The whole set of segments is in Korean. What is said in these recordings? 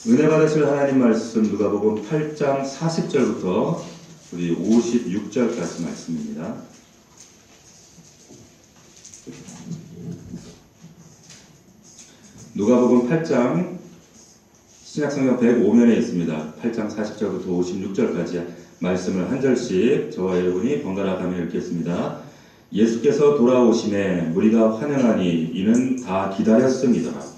은혜 받으실 하나님 말씀 누가복음 8장 40절부터 우리 56절까지 말씀입니다. 누가복음 8장 신약성경 105면에 있습니다. 8장 40절부터 56절까지 말씀을 한 절씩 저와 여러분이 번갈아 가며 읽겠습니다. 예수께서 돌아오심에 무리가 환영하니 이는 다 기다렸습니다.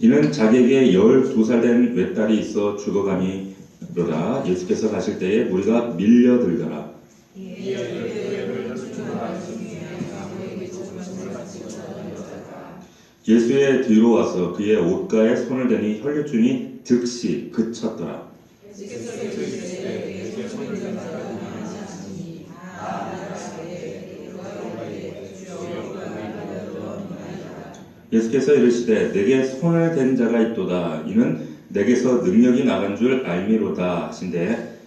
이는 자기에게 12살 된 외딸이 있어 죽어가미로다. 예수께서 가실 때에 무리가 밀려들더라. 예수의 뒤로 와서 그의 옷가에 손을 대니 혈류증이 즉시 그쳤더라. 예수께서 이르시되 내게 손을 댄 자가 있도다. 이는 내게서 능력이 나간 줄 알미로다 하신대.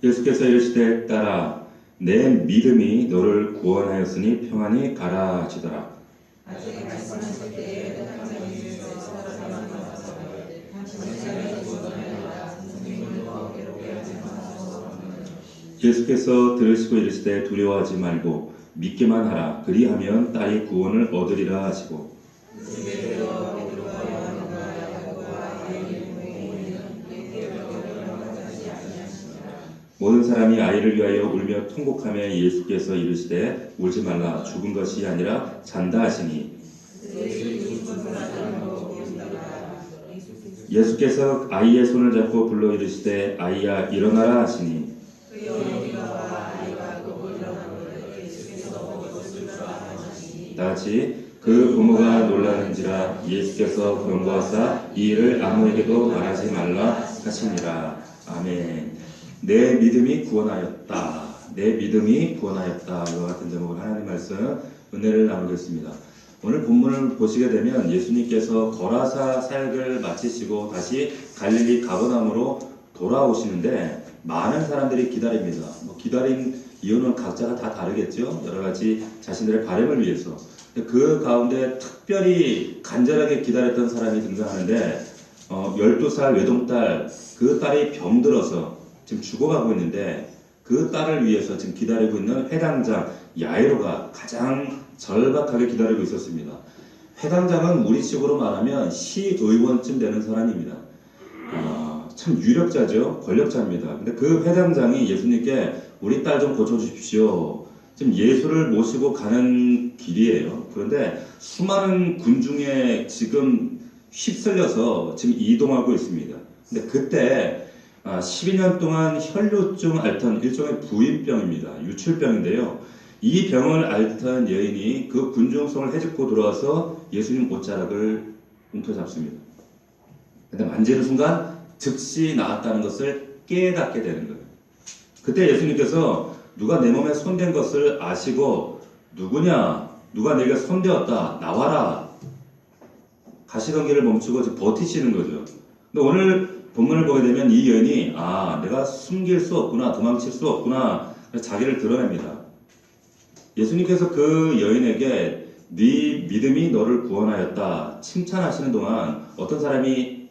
예수께서 이르시되 딸아 내 믿음이 너를 구원하였으니 평안히 가라 하시더라. 예수께서 들으시고 이르시되 두려워하지 말고 믿기만 하라. 그리하면 딸이 구원을 얻으리라 하시고 모든 사람이 아이를 위하여 울며 통곡하며 예수께서 이르시되 울지 말라. 죽은 것이 아니라 잔다 하시니 예수께서 아이의 손을 잡고 불러 이르시되 아이야 일어나라 하시니 다같이 그 부모가 놀라는지라. 예수께서 권고하사 이 일을 아무에게도 말하지 말라 하시니라. 아멘. 내 믿음이 구원하였다. 내 믿음이 구원하였다. 이와 같은 제목으로 하나님 말씀 은혜를 나누겠습니다. 오늘 본문을 보시게 되면 예수님께서 거라사 사역을 마치시고 다시 갈릴리 가버나움으로 돌아오시는데 많은 사람들이 기다립니다. 기다린 이유는 각자가 다 다르겠죠. 여러 가지 자신들의 바람을 위해서. 그 가운데 특별히 간절하게 기다렸던 사람이 등장하는데 12살 외동딸, 그 딸이 병들어서 지금 죽어가고 있는데 그 딸을 위해서 지금 기다리고 있는 회당장 야이로가 가장 절박하게 기다리고 있었습니다. 회당장은 우리식으로 말하면 시의원쯤 되는 사람입니다. 참 유력자죠. 권력자입니다. 근데 그 회당장이 예수님께 우리 딸 좀 고쳐주십시오. 지금 예수를 모시고 가는 길이에요. 그런데 수많은 군중에 지금 휩쓸려서 지금 이동하고 있습니다. 근데 그때 12년 동안 혈류증 앓던 일종의 부인병입니다. 유출병인데요. 이 병을 앓던 여인이 그 군중성을 헤집고 들어와서 예수님 옷자락을 움켜잡습니다. 근데 만지는 순간 즉시 나았다는 것을 깨닫게 되는 거예요. 그때 예수님께서 누가 내 몸에 손댄 것을 아시고 누구냐? 누가 내게 손대었다. 나와라. 가시던 길을 멈추고 지금 버티시는 거죠. 근데 오늘 본문을 보게 되면 이 여인이 내가 숨길 수 없구나. 도망칠 수 없구나. 자기를 드러냅니다. 예수님께서 그 여인에게 네 믿음이 너를 구원하였다 칭찬하시는 동안 어떤 사람이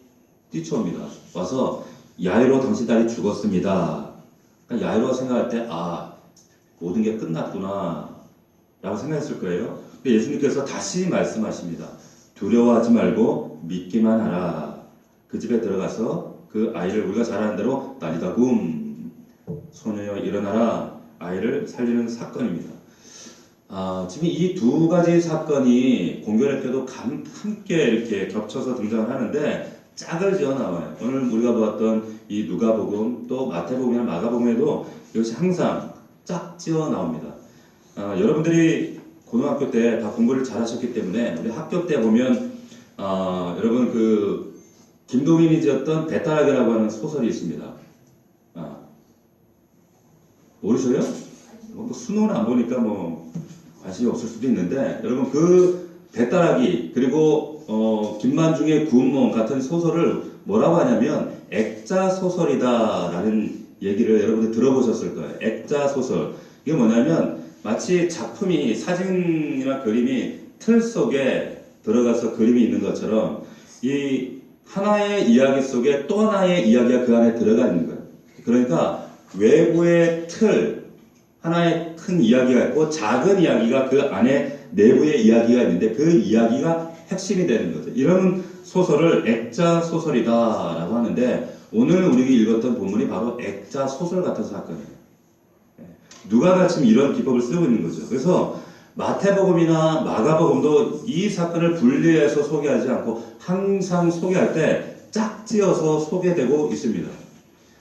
뛰쳐옵니다. 와서 야이로 당신 딸이 죽었습니다. 그러니까 야이로가 생각할 때 모든 게 끝났구나 라고 생각했을 거예요. 근데 예수님께서 다시 말씀하십니다. 두려워하지 말고 믿기만 하라. 그 집에 들어가서 그 아이를 우리가 잘 아는 대로 나리다굼 소녀여 일어나라 아이를 살리는 사건입니다. 지금 이 두 가지 사건이 공교롭게도 함께 이렇게 겹쳐서 등장을 하는데 짝을 지어 나와요. 오늘 우리가 보았던 이 누가복음 또 마태복음이나 마가복음에도 이것이 항상 짝 지어 나옵니다. 여러분들이 고등학교 때 다 공부를 잘 하셨기 때문에 우리 학교 때 보면 여러분 그 김동인이 지었던 배따라기라고 하는 소설이 있습니다. 모르셔요? 수능을 안 보니까 관심이 없을 수도 있는데 여러분 그 배따라기 그리고 김만중의 구운 몸 같은 소설을 뭐라고 하냐면 액자 소설이다라는 얘기를 여러분들 들어보셨을 거예요. 액자 소설. 이게 뭐냐면 마치 작품이 사진이나 그림이 틀 속에 들어가서 그림이 있는 것처럼 이 하나의 이야기 속에 또 하나의 이야기가 그 안에 들어가 있는 거예요. 그러니까 외부의 틀, 하나의 큰 이야기가 있고 작은 이야기가 그 안에 내부의 이야기가 있는데 그 이야기가 핵심이 되는 거죠. 이런 소설을 액자 소설이다라고 하는데 오늘 우리가 읽었던 본문이 바로 액자 소설 같은 사건이에요. 누가가 지금 이런 기법을 쓰고 있는 거죠. 그래서 마태복음이나 마가복음도 이 사건을 분리해서 소개하지 않고 항상 소개할 때 짝지어서 소개되고 있습니다.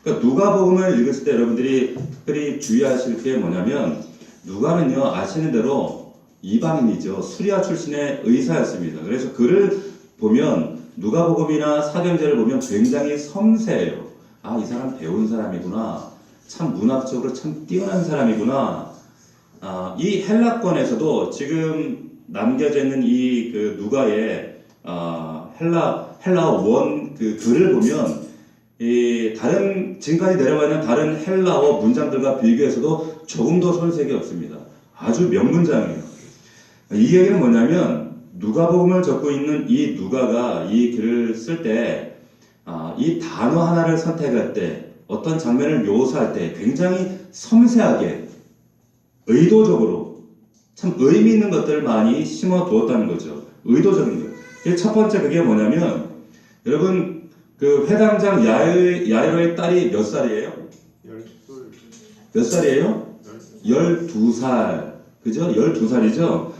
그러니까 누가복음을 읽었을 때 여러분들이 특별히 주의하실 게 뭐냐면 누가는요 아시는 대로 이방인이죠. 수리아 출신의 의사였습니다. 그래서 그를 보면 누가복음이나 사경제를 보면 굉장히 섬세해요. 아, 이 사람 배운 사람이구나. 참 문학적으로 참 뛰어난 사람이구나. 이 헬라권에서도 지금 남겨져 있는 이 그 누가의 헬라 원 그 글을 보면 이 다른 지금까지 내려와 있는 다른 헬라어 문장들과 비교해서도 조금 더 손색이 없습니다. 아주 명문장이에요. 이 얘기는 뭐냐면 누가복음을 적고 있는 이 누가가 이 글을 쓸 때 이 단어 하나를 선택할 때 어떤 장면을 묘사할 때 굉장히 섬세하게 의도적으로 참 의미 있는 것들을 많이 심어 두었다는 거죠. 의도적인 것. 첫 번째 그게 뭐냐면 여러분 그 회당장 야이로의 딸이 몇 살이에요? 몇 살이에요? 12살. 그죠? 12살이죠?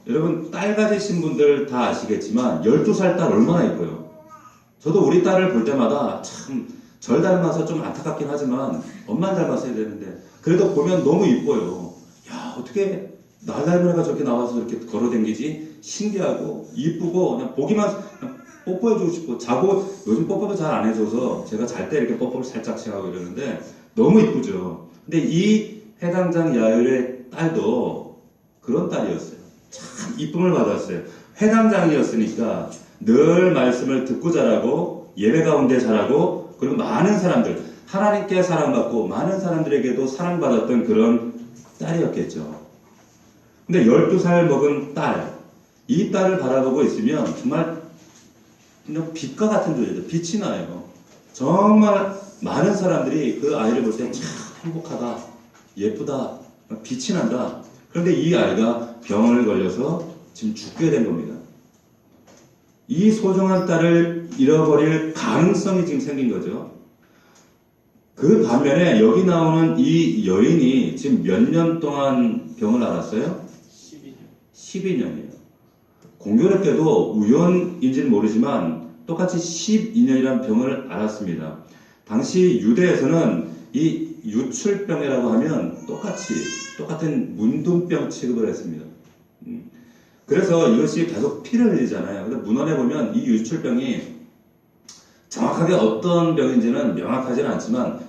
여러분 딸 가지신 분들 다 아시겠지만 12살 딸 얼마나 이뻐요. 저도 우리 딸을 볼 때마다 참 절 닮아서 좀 안타깝긴 하지만 엄마를 닮았어야 되는데 그래도 보면 너무 이뻐요. 야, 어떻게 날 닮은 애가 저렇게 나와서 이렇게 걸어다니지? 신기하고 이쁘고 그냥 보기만 그냥 뽀뽀해주고 싶고 자고 요즘 뽀뽀도 잘 안 해줘서 제가 잘 때 이렇게 뽀뽀를 살짝씩 하고 이러는데 너무 이쁘죠. 근데 이 해당장 야율의 딸도 그런 딸이었어요. 참 이쁨을 받았어요. 회당장이었으니까 늘 말씀을 듣고 자라고 예배 가운데 자라고 그리고 많은 사람들 하나님께 사랑받고 많은 사람들에게도 사랑받았던 그런 딸이었겠죠. 근데 12살 먹은 딸, 이 딸을 바라보고 있으면 정말 그냥 빛과 같은 존재죠. 빛이 나요. 정말 많은 사람들이 그 아이를 볼 때 참 행복하다, 예쁘다, 빛이 난다. 그런데 이 아이가 병을 걸려서 지금 죽게 된 겁니다. 이 소중한 딸을 잃어버릴 가능성이 지금 생긴 거죠. 그 반면에 여기 나오는 이 여인이 지금 몇 년 동안 병을 앓았어요? 12년이에요. 공교롭게도 우연인지는 모르지만 똑같이 12년이라는 병을 앓았습니다. 당시 유대에서는 이 유출병이라고 하면 똑같은 문둥병 취급을 했습니다. 그래서 이것이 계속 피를 흘리잖아요. 근데 문헌에 보면 이 유출병이 정확하게 어떤 병인지는 명확하지는 않지만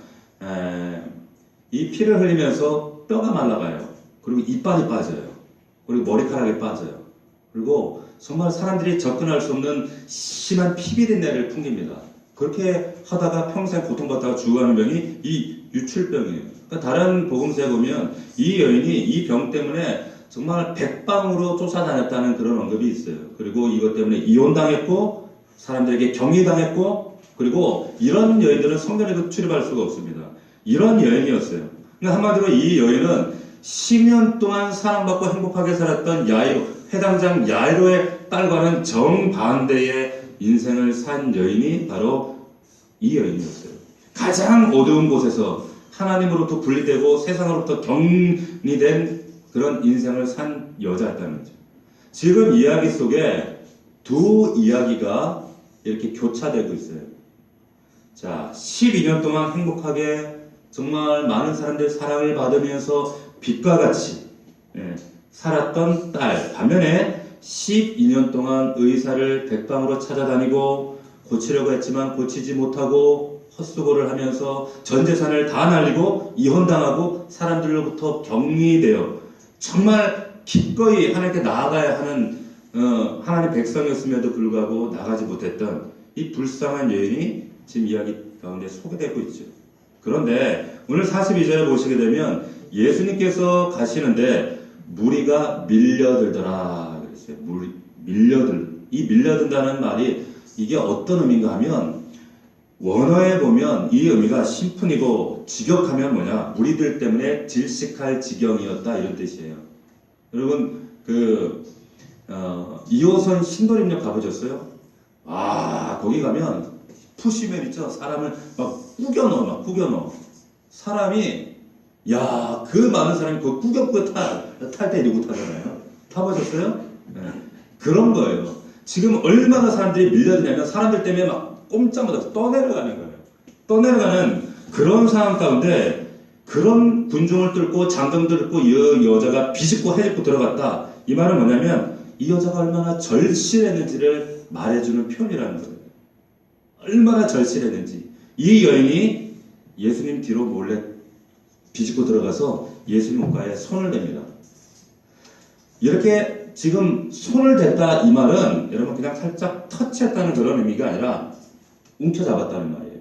이 피를 흘리면서 뼈가 말라가요. 그리고 이빨이 빠져요. 그리고 머리카락이 빠져요. 그리고 정말 사람들이 접근할 수 없는 심한 피비린내를 풍깁니다. 그렇게 하다가 평생 고통받다가 죽어가는 병이 이 유출병이에요. 그러니까 다른 복음서에 보면 이 여인이 이 병 때문에 정말 백방으로 쫓아다녔다는 그런 언급이 있어요. 그리고 이것 때문에 이혼당했고 사람들에게 격리당했고 그리고 이런 여인들은 성전에도 출입할 수가 없습니다. 이런 여인이었어요. 그러니까 한마디로 이 여인은 10년 동안 사랑받고 행복하게 살았던 야이로, 회당장 야이로의 딸과는 정반대의 인생을 산 여인이 바로 이 여인이었어요. 가장 어두운 곳에서 하나님으로부터 분리되고 세상으로부터 격리된 그런 인생을 산 여자였다는 거죠. 지금 이야기 속에 두 이야기가 이렇게 교차되고 있어요. 자, 12년 동안 행복하게 정말 많은 사람들의 사랑을 받으면서 빛과 같이 살았던 딸. 반면에 12년 동안 의사를 백방으로 찾아다니고 고치려고 했지만 고치지 못하고 헛수고를 하면서 전 재산을 다 날리고 이혼당하고 사람들로부터 격리되어 정말 기꺼이 하나님께 나아가야 하는 하나님 백성이었음에도 불구하고 나가지 못했던 이 불쌍한 여인이 지금 이야기 가운데 소개되고 있죠. 그런데 오늘 42절에 보시게 되면 예수님께서 가시는데 무리가 밀려들더라 그랬어요. 이 밀려든다는 말이 이게 어떤 의미인가 하면 원어에 보면 이 의미가 심푼이고 직역하면 뭐냐, 무리들 때문에 질식할 지경이었다 이런 뜻이에요. 여러분 2호선 신도림역 가보셨어요? 거기 가면 푸시면 있죠. 사람을 막 꾸겨 넣어. 사람이 그 많은 사람이 그 꾸겨 탈 때 이러고 타잖아요. 타보셨어요? 네. 그런 거예요. 지금 얼마나 사람들이 밀려드냐면 사람들 때문에 막 꼼짝 못하고 떠내려가는 거예요. 떠내려가는 그런 상황 가운데 그런 군중을 뚫고 장병들을 뚫고 이 여자가 비집고 해집고 들어갔다. 이 말은 뭐냐면 이 여자가 얼마나 절실했는지를 말해주는 표현이라는 거예요. 얼마나 절실했는지. 이 여인이 예수님 뒤로 몰래 비집고 들어가서 예수님 옷가에 손을 댑니다. 이렇게 지금 손을 댔다 이 말은 여러분 그냥 살짝 터치했다는 그런 의미가 아니라 움켜잡았다는 말이에요.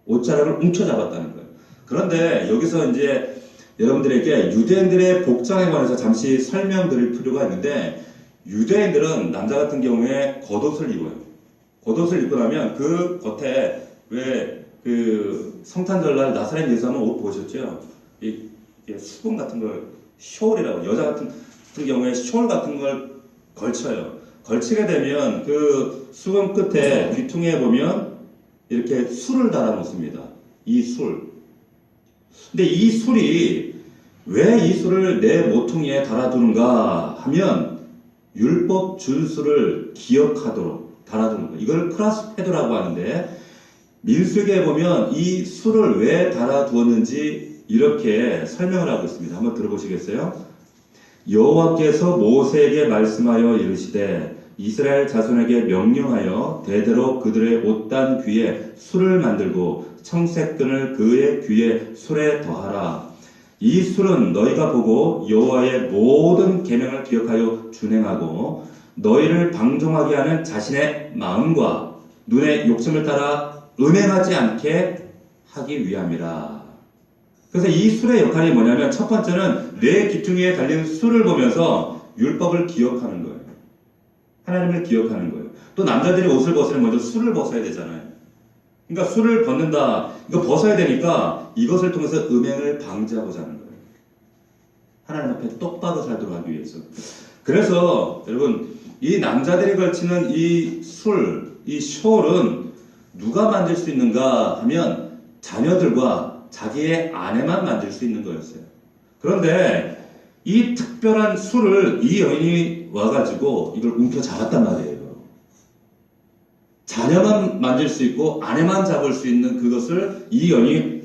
옷자락을 움켜잡았다는 거예요. 그런데 여기서 이제 여러분들에게 유대인들의 복장에 관해서 잠시 설명드릴 필요가 있는데, 유대인들은 남자 같은 경우에 겉옷을 입어요. 겉옷을 입고 나면 그 겉에 왜 성탄절날 나사렛 예수하면 옷 보셨죠? 이 수건 같은 걸 숄이라고, 여자 같은 경우에 숄 같은 걸 걸쳐요. 걸치게 되면 그 수건 끝에 귀퉁이에 보면 이렇게 술을 달아 놓습니다. 이 술. 근데 이 술이 왜 이 술을 내 모퉁이에 달아두는가 하면 율법 준수를 기억하도록 달아두는 거예요. 이걸 크라스페도라고 하는데, 민수기에 보면 이 술을 왜 달아두었는지 이렇게 설명을 하고 있습니다. 한번 들어보시겠어요? 여호와께서 모세에게 말씀하여 이르시되 이스라엘 자손에게 명령하여 대대로 그들의 옷단 귀에 술을 만들고 청색끈을 그의 귀에 술에 더하라. 이 술은 너희가 보고 여호와의 모든 계명을 기억하여 준행하고 너희를 방종하게 하는 자신의 마음과 눈의 욕심을 따라 음행하지 않게 하기 위함이라. 그래서 이 술의 역할이 뭐냐면, 첫 번째는 뇌 귀퉁이에 달린 술을 보면서 율법을 기억하는 거예요. 하나님을 기억하는 거예요. 또 남자들이 옷을 벗으면 먼저 술을 벗어야 되잖아요. 그러니까 술을 벗는다, 이거 벗어야 되니까 이것을 통해서 음행을 방지하고자 하는 거예요. 하나님 앞에 똑바로 살도록 하기 위해서. 그래서 여러분, 이 남자들이 걸치는 이 술, 이 숄은 누가 만들 수 있는가 하면 자녀들과 자기의 아내만 만들 수 있는 거였어요. 그런데 이 특별한 술을 이 여인이 와가지고 이걸 움켜잡았단 말이에요. 자녀만 만질 수 있고 아내만 잡을 수 있는 그것을 이 여인이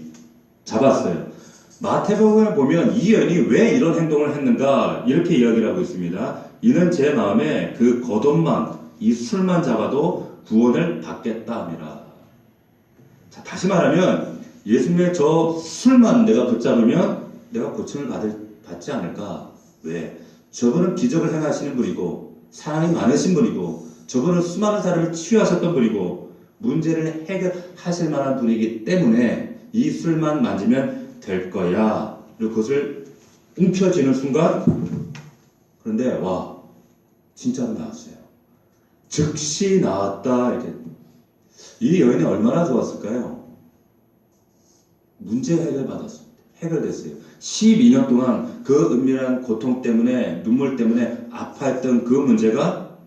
잡았어요. 마태복음을 보면 이 여인이 왜 이런 행동을 했는가 이렇게 이야기를 하고 있습니다. 이는 제 마음에 그 겉옷만, 이 술만 잡아도 구원을 받겠다 함이라. 자, 다시 말하면 예수님의 저 술만 내가 붙잡으면 내가 고침을 받지 않을까? 왜? 저분은 기적을 행하시는 분이고 사랑이 많으신 분이고 저분은 수많은 사람을 치유하셨던 분이고 문제를 해결하실 만한 분이기 때문에 이 술만 만지면 될 거야. 그리고 그것을 움켜쥐는 순간, 그런데 와, 진짜로 나왔어요. 즉시 나왔다. 이렇게. 이 여인이 얼마나 좋았을까요? 문제 해결받았습니다. 해결됐어요. 12년 동안 그 은밀한 고통 때문에, 눈물 때문에 아파했던 그 문제가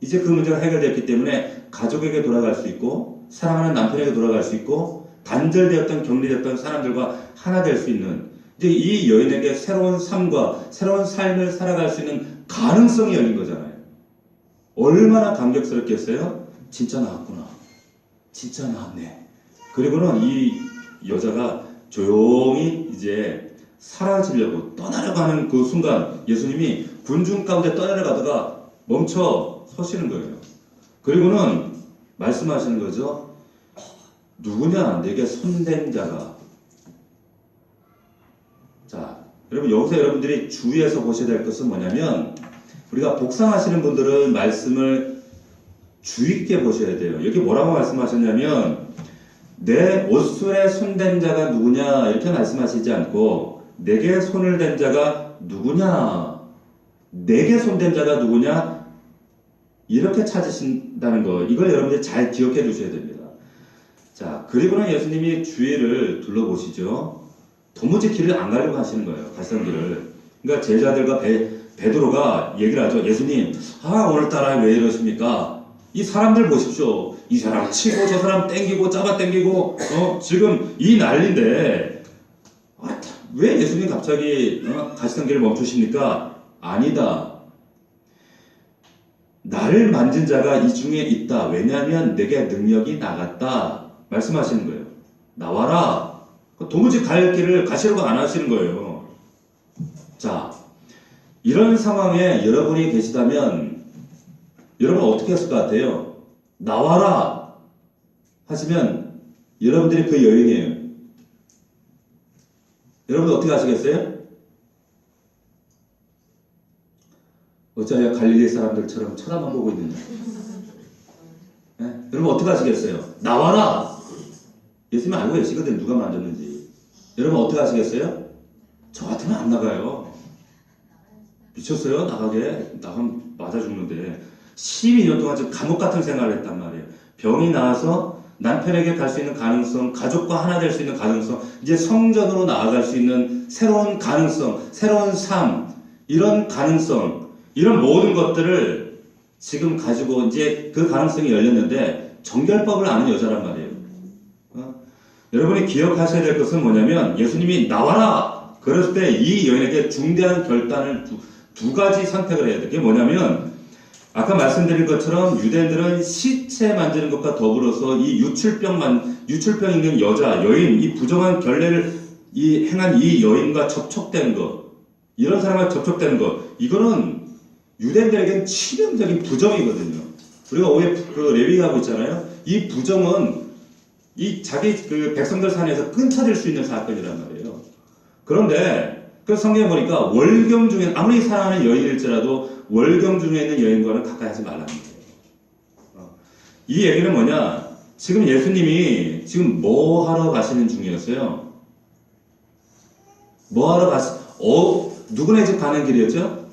이제 그 문제가 해결됐기 때문에 가족에게 돌아갈 수 있고 사랑하는 남편에게 돌아갈 수 있고 단절되었던, 격리되었던 사람들과 하나 될 수 있는, 이제 이 여인에게 새로운 삶과 새로운 삶을 살아갈 수 있는 가능성이 열린 거잖아요. 얼마나 감격스럽겠어요? 진짜 나왔구나. 진짜 나왔네. 그리고는 이 여자가 조용히 이제 사라지려고 떠나려고 하는 그 순간 예수님이 군중 가운데 떠나려가다가 멈춰 서시는 거예요. 그리고는 말씀하시는 거죠. 누구냐? 내게 손댄 자가. 자, 여러분 여기서 여러분들이 주의해서 보셔야 될 것은 뭐냐면 우리가 복상하시는 분들은 말씀을 주의 있게 보셔야 돼요. 여기 뭐라고 말씀하셨냐면 내 옷술에 손댄 자가 누구냐 이렇게 말씀하시지 않고 내게 손을 댄 자가 누구냐, 내게 손댄 자가 누구냐 이렇게 찾으신다는 거, 이걸 여러분들이 잘 기억해 두셔야 됩니다. 자, 그리고는 예수님이 주위를 둘러보시죠. 도무지 길을 안 가려고 하시는 거예요. 갈선 길을. 그러니까 제자들과 베드로가 얘기를 하죠. 예수님, 오늘따라 왜 이러십니까? 이 사람들 보십시오. 이 사람 치고 저 사람 땡기고 잡아 땡기고 지금 이 난리인데 왜 예수님 갑자기 가시던 길을 멈추십니까? 아니다. 나를 만진 자가 이 중에 있다. 왜냐하면 내게 능력이 나갔다. 말씀하시는 거예요. 나와라. 도무지 갈 길을 가시려고 안 하시는 거예요. 자, 이런 상황에 여러분이 계시다면 여러분 어떻게 했을 것 같아요? 나와라 하시면 여러분들이 그 여인이에요. 여러분 어떻게 하시겠어요? 어쩌야 갈릴리 사람들처럼 쳐다만 보고 있는데. 네? 여러분 어떻게 하시겠어요? 나와라! 예수님 알고 계시거든, 누가 만졌는지. 여러분 어떻게 하시겠어요? 저 같으면 안 나가요. 미쳤어요? 나가면 맞아 죽는데. 12년 동안 지금 감옥 같은 생활을 했단 말이에요. 병이 나와서 남편에게 갈 수 있는 가능성, 가족과 하나 될 수 있는 가능성, 이제 성전으로 나아갈 수 있는 새로운 가능성, 새로운 삶, 이런 가능성, 이런 모든 것들을 지금 가지고 이제 그 가능성이 열렸는데 정결법을 아는 여자란 말이에요. 여러분이 기억하셔야 될 것은 뭐냐면 예수님이 나와라! 그랬을 때 이 여인에게 중대한 결단을 두 가지 선택을 해야 돼요. 그게 뭐냐면 아까 말씀드린 것처럼 유대인들은 시체 만지는 것과 더불어서 이 유출병 있는 여인, 이 부정한 결례를 행한 이 여인과 접촉되는 것, 이런 사람과 접촉되는 것, 이거는 유대인들에게는 치명적인 부정이거든요. 우리가 오해 레위하고 있잖아요. 이 부정은 이 자기 그 백성들 사이에서 끊쳐질 수 있는 사건이란 말이에요. 그런데 그 성경에 보니까 월경 중에 아무리 사랑하는 여인일지라도 월경 중에 있는 여인과는 가까이 하지 말라는 거예요. 이 얘기는 뭐냐? 지금 예수님이 지금 뭐 하러 가시는 중이었어요? 뭐 하러 누구네 집 가는 길이었죠?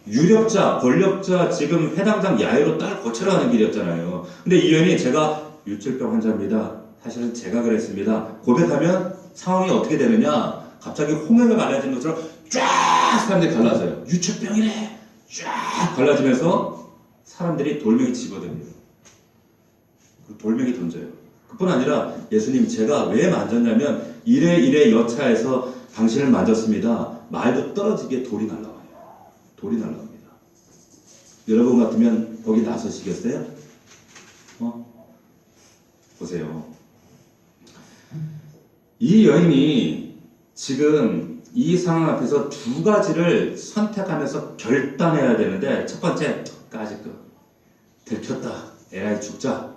유력자, 권력자, 지금 해당장 야유로 딸 고치러 가는 길이었잖아요. 근데 이 여인이 제가 유출병 환자입니다. 사실은 제가 그랬습니다. 고백하면 상황이 어떻게 되느냐? 갑자기 홍해가 갈라진 것처럼 쫙 사람들이 갈라져요. 유출병이래! 쫙 갈라지면서 사람들이 돌멩이 집어듭니다. 돌멩이 던져요. 그뿐 아니라 예수님 제가 왜 만졌냐면 이래 여차해서 당신을 만졌습니다. 말도 떨어지게 돌이 날라와요. 돌이 날라옵니다. 여러분 같으면 거기 나서시겠어요? 보세요. 이 여인이 지금 이 상황 앞에서 두 가지를 선택하면서 결단해야 되는데, 첫 번째, 까짓 거. 들켰다. 에라이 죽자.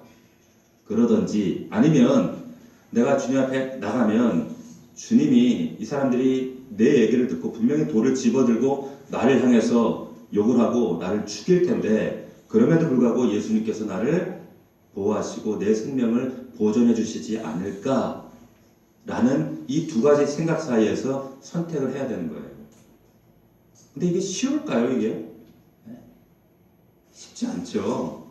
그러든지, 아니면 내가 주님 앞에 나가면 주님이 이 사람들이 내 얘기를 듣고 분명히 돌을 집어들고 나를 향해서 욕을 하고 나를 죽일 텐데, 그럼에도 불구하고 예수님께서 나를 보호하시고 내 생명을 보존해 주시지 않을까? 라는 이 두 가지 생각 사이에서 선택을 해야 되는 거예요. 근데 이게 쉬울까요, 이게? 쉽지 않죠.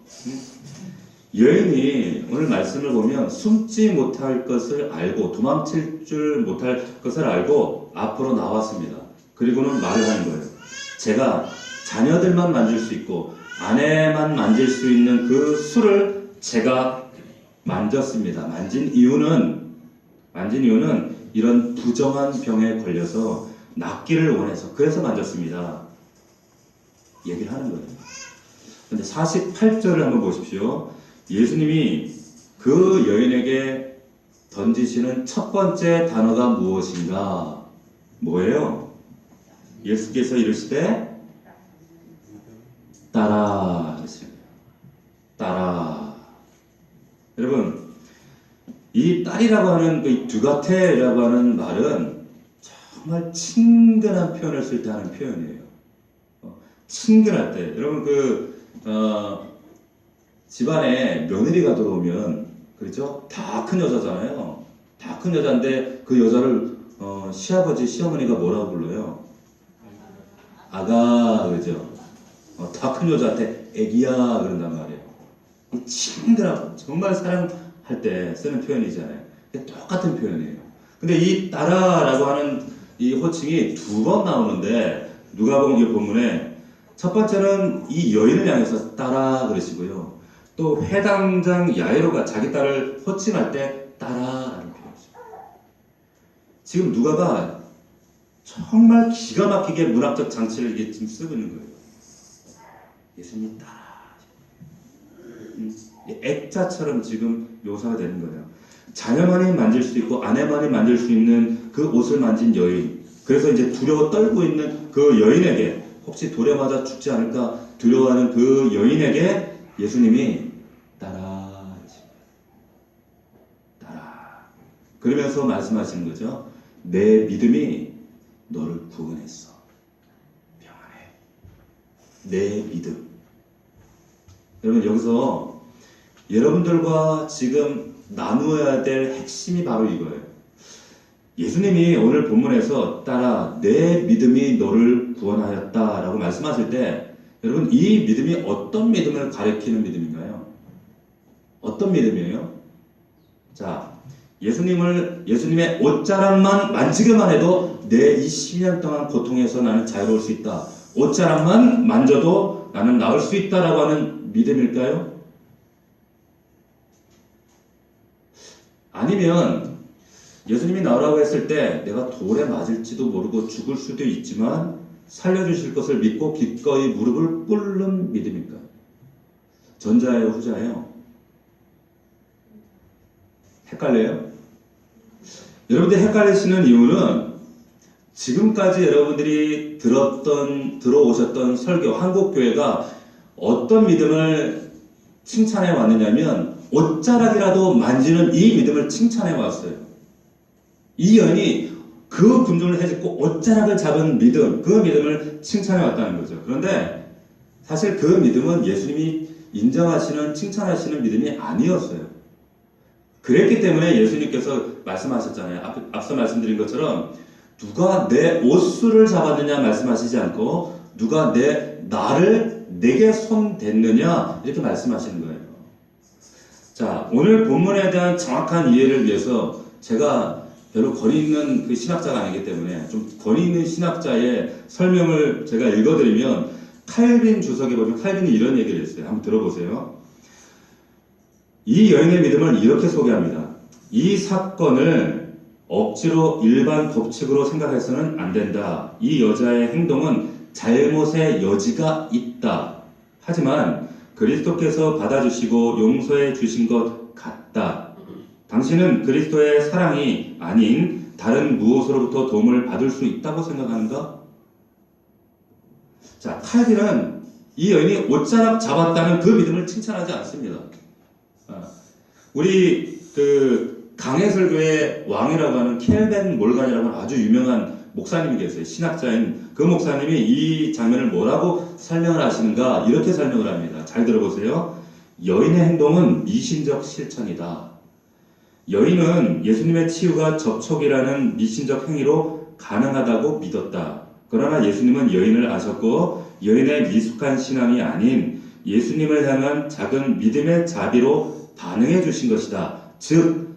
여인이 오늘 말씀을 보면 숨지 못할 것을 알고 도망칠 줄 못할 것을 알고 앞으로 나왔습니다. 그리고는 말을 하는 거예요. 제가 자녀들만 만질 수 있고 아내만 만질 수 있는 그 술을 제가 만졌습니다. 만진 이유는 이런 부정한 병에 걸려서 낫기를 원해서 그래서 만졌습니다. 얘기를 하는 거예요. 근데 48절을 한번 보십시오. 예수님이 그 여인에게 던지시는 첫 번째 단어가 무엇인가? 뭐예요? 예수께서 이르시되 따라 하시는 거예요. 따라. 여러분, 이 딸이라고 하는 그 두가테라고 하는 말은 정말 친근한 표현을 쓸 때 하는 표현이에요. 친근할 때. 여러분 집안에 며느리가 들어오면 그렇죠? 다 큰 여자잖아요. 다 큰 여자인데 그 여자를 시아버지 시어머니가 뭐라고 불러요? 아가 그러죠. 다 큰 여자한테 애기야 그런단 말이에요. 이 친근하고 정말 사랑할 때 쓰는 표현이잖아요. 똑같은 표현이에요. 근데 이 딸아라고 하는 이 호칭이 두 번 나오는데 누가복음 이 본문에 첫 번째는 이 여인을 향해서 딸아 그러시고요. 또 회당장 야이로가 자기 딸을 호칭할 때 딸아라는 표현이죠. 지금 누가가 정말 기가 막히게 문학적 장치를 이게 지금 쓰고 있는 거예요. 예수님 딸아. 액자처럼 지금 묘사가 되는 거예요. 자녀만이 만질 수 있고 아내만이 만질 수 있는 그 옷을 만진 여인. 그래서 이제 두려워 떨고 있는 그 여인에게 혹시 돌에 맞아 죽지 않을까 두려워하는 그 여인에게 예수님이 따라 그러면서 말씀하시는 거죠. 내 믿음이 너를 구원했어. 평안해. 내 믿음. 여러분 여기서 여러분들과 지금 나누어야 될 핵심이 바로 이거예요. 예수님이 오늘 본문에서 따라 내 믿음이 너를 구원하였다 라고 말씀하실 때 여러분 이 믿음이 어떤 믿음을 가리키는 믿음인가요? 어떤 믿음이에요? 자, 예수님의 옷자락만 만지기만 해도 내 이 10년 동안 고통에서 나는 자유로울 수 있다. 옷자락만 만져도 나는 나을 수 있다라고 하는 믿음일까요? 아니면 예수님이 나오라고 했을 때 내가 돌에 맞을지도 모르고 죽을 수도 있지만 살려주실 것을 믿고 기꺼이 무릎을 꿇는 믿음일까요? 전자예요, 후자예요? 헷갈려요? 여러분들 헷갈리시는 이유는 지금까지 여러분들이 들어오셨던 설교, 한국교회가 어떤 믿음을 칭찬해 왔느냐면 옷자락이라도 만지는 이 믿음을 칭찬해 왔어요. 이 여인이 그 금종을 헤집고 옷자락을 잡은 믿음, 그 믿음을 칭찬해 왔다는 거죠. 그런데 사실 그 믿음은 예수님이 인정하시는, 칭찬하시는 믿음이 아니었어요. 그랬기 때문에 예수님께서 말씀하셨잖아요. 앞서 말씀드린 것처럼 누가 내 옷수를 잡았느냐 말씀하시지 않고 누가 나를 내게 손 댔느냐 이렇게 말씀하시는 거예요. 자, 오늘 본문에 대한 정확한 이해를 위해서 제가 별로 권위 있는 그 신학자가 아니기 때문에 좀 권위 있는 신학자의 설명을 제가 읽어드리면 칼빈 주석에 보면 칼빈이 이런 얘기를 했어요. 한번 들어보세요. 이 여인의 믿음을 이렇게 소개합니다. 이 사건을 억지로 일반 법칙으로 생각해서는 안 된다. 이 여자의 행동은 잘못의 여지가 있다. 하지만 그리스도께서 받아주시고 용서해 주신 것 같다. 당신은 그리스도의 사랑이 아닌 다른 무엇으로부터 도움을 받을 수 있다고 생각하는가? 자, 칼빈은 이 여인이 옷자락 잡았다는 그 믿음을 칭찬하지 않습니다. 우리 강해설교의 왕이라고 하는 켈벤 몰간이라고 하는 아주 유명한 목사님이 계세요. 신학자인 그 목사님이 이 장면을 뭐라고 설명을 하시는가? 이렇게 설명을 합니다. 잘 들어보세요. 여인의 행동은 미신적 실천이다. 여인은 예수님의 치유가 접촉이라는 미신적 행위로 가능하다고 믿었다. 그러나 예수님은 여인을 아셨고 여인의 미숙한 신앙이 아닌 예수님을 향한 작은 믿음의 자비로 반응해 주신 것이다. 즉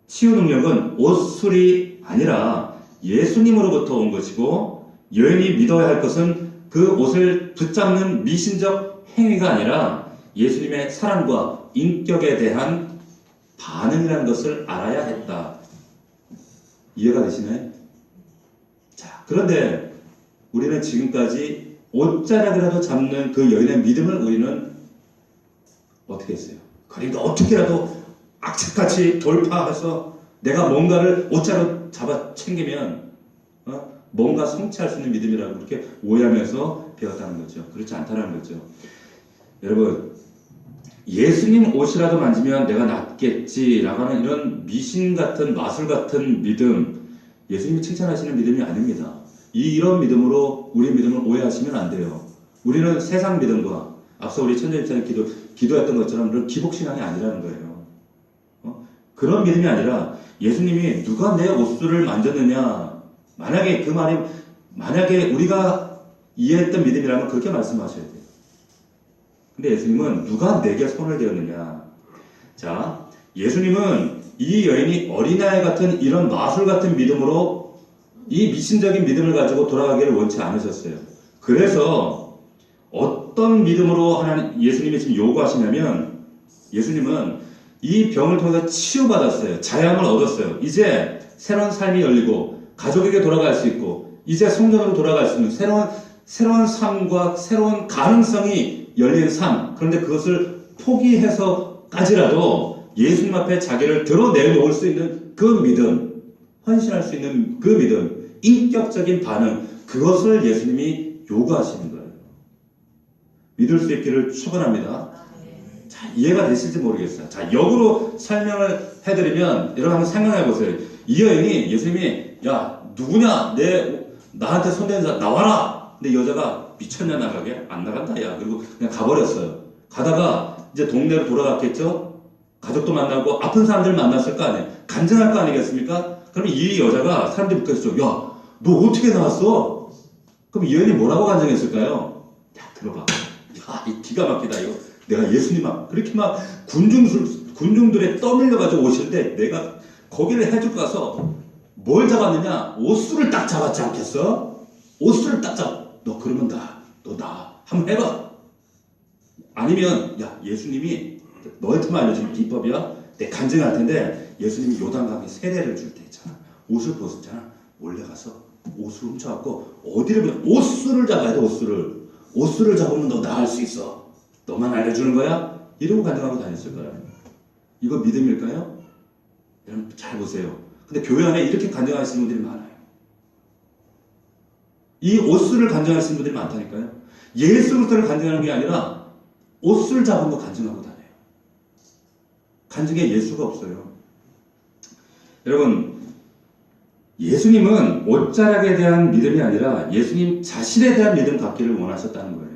치유 능력은 옷술이 아니라 예수님으로부터 온 것이고 여인이 믿어야 할 것은 그 옷을 붙잡는 미신적 행위가 아니라 예수님의 사랑과 인격에 대한 반응이라는 것을 알아야 했다. 이해가 되시나요? 자, 그런데 우리는 지금까지 옷자락이라도 잡는 그 여인의 믿음을 우리는 어떻게 했어요? 그러니까 어떻게라도 악착같이 돌파해서 내가 뭔가를 옷자락 잡아 챙기면 뭔가 성취할 수 있는 믿음이라고 그렇게 오해하면서 배웠다는 거죠. 그렇지 않다는 거죠. 여러분, 예수님 옷이라도 만지면 내가 낫겠지라고 하는 이런 미신 같은 마술 같은 믿음, 예수님이 칭찬하시는 믿음이 아닙니다. 이런 믿음으로 우리 믿음을 오해하시면 안 돼요. 우리는 세상 믿음과 앞서 우리 천재입장이 기도했던 것처럼 그런 기복신앙이 아니라는 거예요. 그런 믿음이 아니라 예수님이 누가 내 옷수를 만졌느냐, 만약에 그 말이 만약에 우리가 이해했던 믿음이라면 그렇게 말씀하셔야 돼요. 근데 예수님은 누가 내게 손을 대었느냐. 자, 예수님은 이 여인이 어린아이 같은 이런 마술 같은 믿음으로 이 미신적인 믿음을 가지고 돌아가기를 원치 않으셨어요. 그래서 어떤 믿음으로 하나님 예수님이 지금 요구하시냐면 예수님은 이 병을 통해서 치유받았어요. 자양을 얻었어요. 이제 새로운 삶이 열리고 가족에게 돌아갈 수 있고 이제 성전으로 돌아갈 수 있는 새로운 삶과 새로운 가능성이 열린 삶. 그런데 그것을 포기해서까지라도 예수님 앞에 자기를 드러내놓을 수 있는 그 믿음, 헌신할 수 있는 그 믿음, 인격적인 반응, 그것을 예수님이 요구하시는 거예요. 믿을 수 있기를 축원합니다. 자, 이해가 되실지 모르겠어요. 자, 역으로 설명을 해드리면 여러분 한번 생각해 보세요. 이 여인이 예수님이 야 누구냐 나한테 손대는 자 나와라. 근데 여자가 미쳤냐 나가게 안 나간다 야. 그리고 그냥 가버렸어요. 가다가 이제 동네로 돌아갔겠죠. 가족도 만나고 아픈 사람들 만났을 거 아니에요. 간증할 거 아니겠습니까? 그럼 이 여자가 사람들이 묻겠죠. 야 너 어떻게 나왔어? 그럼 이 여인이 뭐라고 간증했을까요? 야 들어봐. 야 이 기가 막히다 이거. 내가 예수님 앞 그렇게 막 군중들에 떠밀려가지고 오실 때 내가 거기를 해주고 가서 뭘 잡았느냐? 옷수를 딱 잡았지 않겠어? 옷수를 딱 너 그러면 너 한번 해봐. 아니면 야 예수님이 너한테만 알려준 비법이야. 내 간증할 텐데 예수님이 요단강에 세례를 줄 때 있잖아. 옷을 벗었잖아. 몰래 가서 옷을 훔쳐갖고 어디를 보면 옷수를 잡아야 돼. 옷수를 잡으면 너 나을 수 있어. 너만 알려주는 거야? 이러고 간증하고 다녔을 거야. 이거 믿음일까요? 여러분 잘 보세요. 근데 교회 안에 이렇게 간증하시는 분들이 많아요. 이 옷수를 간증하시는 분들이 많다니까요. 예수 그리스도를 간증하는 게 아니라 옷을 잡은 거 간증하고 다녀요. 간증에 예수가 없어요. 여러분 예수님은 옷자락에 대한 믿음이 아니라 예수님 자신에 대한 믿음 갖기를 원하셨다는 거예요.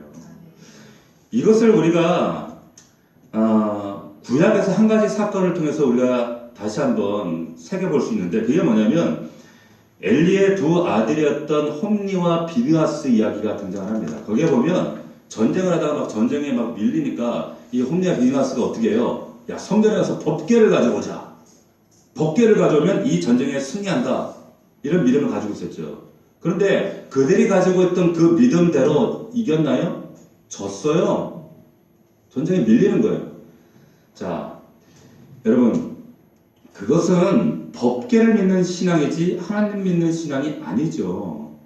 이것을 우리가 구약에서 한 가지 사건을 통해서 우리가 다시 한번 새겨볼 수 있는데 그게 뭐냐면 엘리의 두 아들이었던 홈리와 비느하스 이야기가 등장합니다. 거기에 보면 전쟁을 하다가 막 전쟁에 막 밀리니까 이 홈리와 비느하스가 어떻게 해요? 야 성전에 가서 법궤를 가져오자. 법궤를 가져오면 이 전쟁에 승리한다. 이런 믿음을 가지고 있었죠. 그런데 그들이 가지고 있던 그 믿음대로 이겼나요? 졌어요. 전쟁에 밀리는 거예요. 자, 여러분 그것은 법궤를 믿는 신앙이지 하나님 믿는 신앙이 아니죠.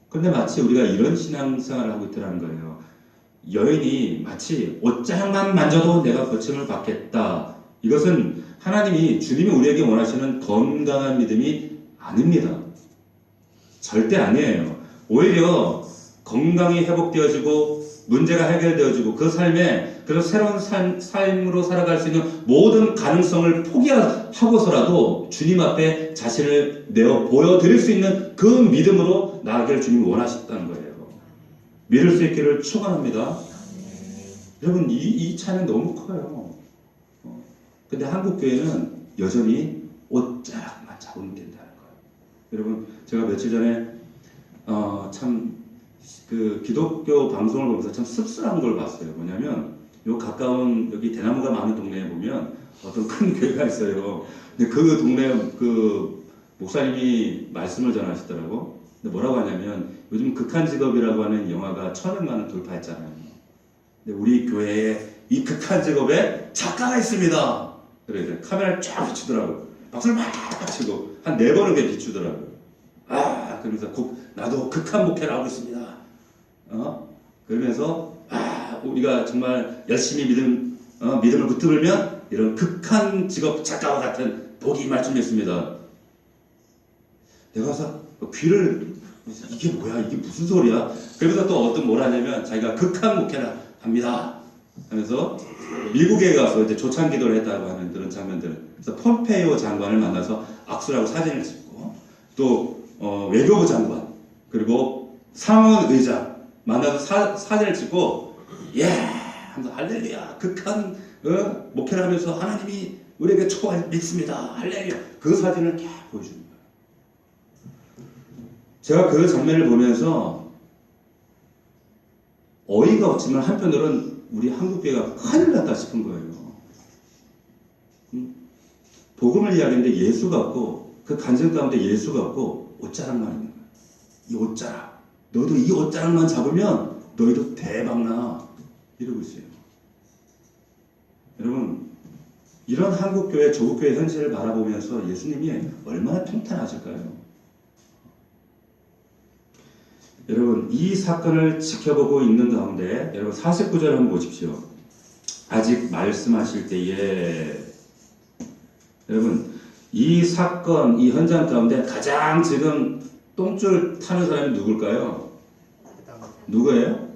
그런데 마치 우리가 이런 신앙생활을 하고 있더라는 거예요. 여인이 마치 옷자락만 만져도 내가 고침을 받겠다. 이것은 하나님이 주님이 우리에게 원하시는 건강한 믿음이 아닙니다. 절대 아니에요. 오히려 건강이 회복되어지고 문제가 해결되어지고 그 삶에 그런 새로운 삶으로 살아갈 수 있는 모든 가능성을 포기하고서라도 주님 앞에 자신을 내어 보여드릴 수 있는 그 믿음으로 나아가기를 주님이 원하셨다는 거예요. 믿을 수 있기를 축원합니다. 여러분 이 차이는 너무 커요. 근데 한국 교회는 여전히 옷자락만 잡으면 된다는 거예요. 여러분 제가 며칠 전에 참 그 기독교 방송을 보면서 참 씁쓸한 걸 봤어요. 뭐냐면 요 가까운 여기 대나무가 많은 동네에 보면 어떤 큰 교회가 있어요. 근데 그 동네 그 목사님이 말씀을 전하시더라고. 근데 뭐라고 하냐면 요즘 극한 직업이라고 하는 영화가 1,000억만을 돌파했잖아요. 근데 우리 교회에 이 극한 직업에 작가가 있습니다. 그래서 카메라를 쫙 비추더라고요. 박수를 막 치고 한 4번은 게 비추더라고요. 그러면서 나도 극한 목회를 하고 있습니다. 그러면서 우리가 정말 열심히 믿음을 붙들면 이런 극한 직업 작가와 같은 복이 임할 줄 믿습니다. 내가 가서 귀를 이게 뭐야 이게 무슨 소리야? 그러면서 또 어떤 뭘 하냐면 자기가 극한 목회를 합니다 하면서 미국에 가서 이제 조찬 기도를 했다고 하는 그런 장면들. 그래서 폼페이오 장관을 만나서 악수를 하고 사진을 찍고 또 외교부 장관 그리고 상원 의장 만나서 사진을 찍고 예 하면서 할렐루야 극한 목회를 하면서 하나님이 우리에게 초월 믿습니다 할렐루야 그 사진을 계속 보여주는 거예요. 제가 그 장면을 보면서 어이가 없지만 한편으로는 우리 한국교회가 큰일 났다 싶은 거예요. 복음을 이야기하는데 예수가 없고 그 간증 가운데 예수가 없고 옷자락만 있는 거예요. 이 옷자락 너도 이 옷자락만 잡으면 너희도 대박나 이러고 있어요. 여러분 이런 한국교회 조국교회 현실을 바라보면서 예수님이 얼마나 통탄하실까요? 여러분 이 사건을 지켜보고 있는 가운데 여러분 49절 한번 보십시오. 아직 말씀하실 때에 여러분 이 사건 이 현장 가운데 가장 지금 똥줄 타는 사람이 누굴까요? 누구예요?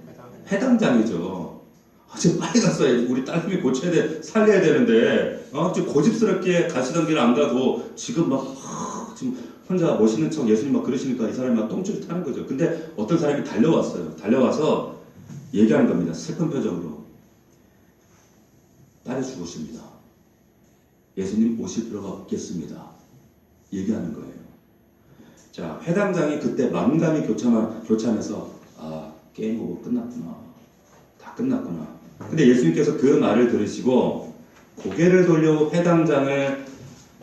해당장이죠. 지금 빨리 가서 우리 딸님이 고쳐야 돼 살려야 되는데 지금 고집스럽게 가시던 길 안 가고 지금 막 지금 혼자 멋있는 척 예수님 막 그러시니까 이 사람이 막 똥줄이 타는 거죠. 근데 어떤 사람이 달려왔어요. 달려와서 얘기하는 겁니다. 슬픈 표정으로. 딸이 죽었습니다. 예수님 오실 필요가 없겠습니다. 얘기하는 거예요. 자, 회당장이 그때 만감이 교차하면서 게임 오버 끝났구나. 다 끝났구나. 근데 예수님께서 그 말을 들으시고 고개를 돌려 회당장을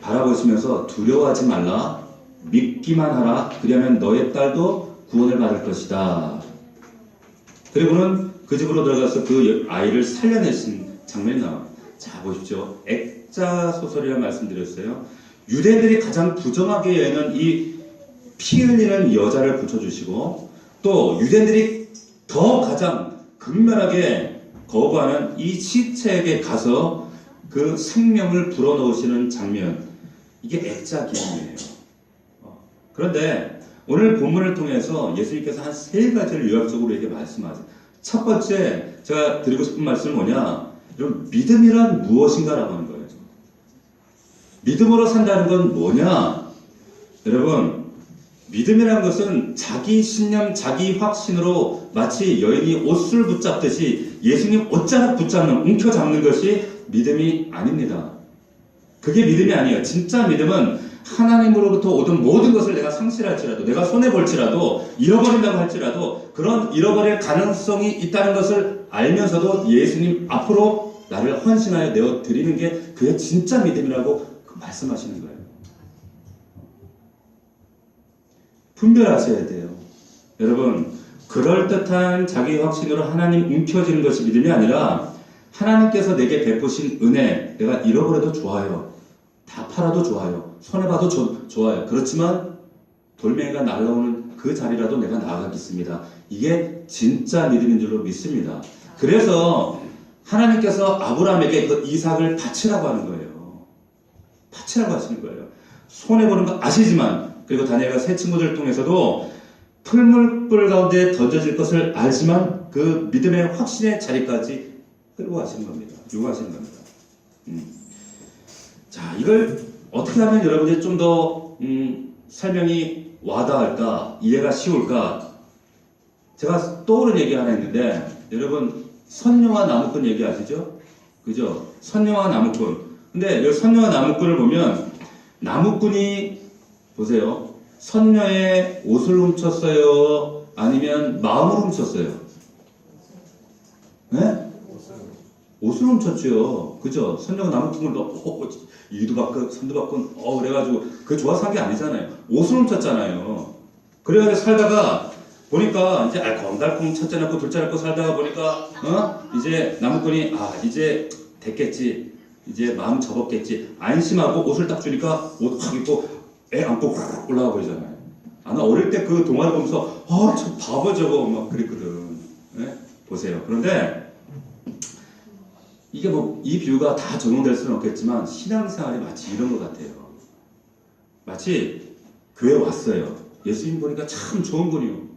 바라보시면서 두려워하지 말라. 믿기만 하라. 그리하면 너의 딸도 구원을 받을 것이다. 그리고는 그 집으로 들어가서 그 아이를 살려내신 장면이 나와요. 자, 보십시오. 액자 소설이라고 말씀드렸어요. 유대인들이 가장 부정하게 여기는 이 피 흘리는 여자를 붙여주시고 또 유대인들이 더 가장 극렬하게 거부하는 이 시체에게 가서 그 생명을 불어넣으시는 장면. 이게 액자 기념이에요. 그런데 오늘 본문을 통해서 예수님께서 한 세 가지를 요약적으로 이렇게 말씀하세요. 첫 번째 제가 드리고 싶은 말씀은 뭐냐? 여러분 믿음이란 무엇인가라고 하는 거예요. 믿음으로 산다는 건 뭐냐? 여러분 믿음이라는 것은 자기 신념, 자기 확신으로 마치 여인이 옷을 붙잡듯이 예수님 옷자락 붙잡는, 움켜잡는 것이 믿음이 아닙니다. 그게 믿음이 아니에요. 진짜 믿음은 하나님으로부터 오던 모든 것을 내가 상실할지라도, 내가 손해볼지라도, 잃어버린다고 할지라도 그런 잃어버릴 가능성이 있다는 것을 알면서도 예수님 앞으로 나를 헌신하여 내어드리는 게 그게 진짜 믿음이라고 말씀하시는 거예요. 분별하셔야 돼요. 여러분, 그럴듯한 자기 확신으로 하나님 움켜쥐는 것이 믿음이 아니라 하나님께서 내게 베푸신 은혜, 내가 잃어버려도 좋아요. 다 팔아도 좋아요. 손해봐도 좋아요. 그렇지만 돌멩이가 날라오는 그 자리라도 내가 나아가겠습니다. 이게 진짜 믿음인 줄로 믿습니다. 그래서 하나님께서 아브라함에게 그 이삭을 바치라고 하는 거예요. 바치라고 하시는 거예요. 손해보는 거 아시지만, 그리고 다니엘과 세 친구들을 통해서도 풀물불 가운데 던져질 것을 알지만 그 믿음의 확신의 자리까지 끌고 가시는 겁니다. 요구하시는 겁니다. 자, 이걸 어떻게 하면 여러분들이 좀 더 설명이 와닿을까, 이해가 쉬울까? 제가 떠오른 얘기 하나 있는데, 여러분 선녀와 나무꾼 얘기 아시죠? 그죠? 선녀와 나무꾼. 근데 여기 선녀와 나무꾼을 보면 나무꾼이 보세요. 선녀의 옷을 훔쳤어요? 아니면 마음을 훔쳤어요? 네? 옷을 훔쳤죠. 그죠? 선녀가 나무꾼을 이도 받고 선도 받고 그래가지고 그 좋아서 한 게 아니잖아요. 옷을 훔쳤잖아요. 그래가지고 살다가 보니까 이제 알콩달콩 첫째 낳고 둘째 낳고 살다가 보니까 이제 나무꾼이 이제 됐겠지. 이제 마음 접었겠지. 안심하고 옷을 딱 주니까 옷 확 입고 애 안고 훅 올라가 버리잖아요. 나 어릴 때 그 동화를 보면서 저 바보 저거 막 그랬거든. 네? 보세요. 그런데 이게 이 비유가 다 적용될 수는 없겠지만 신앙생활이 마치 이런 것 같아요. 마치 교회 왔어요. 예수님 보니까 참 좋은 분이요.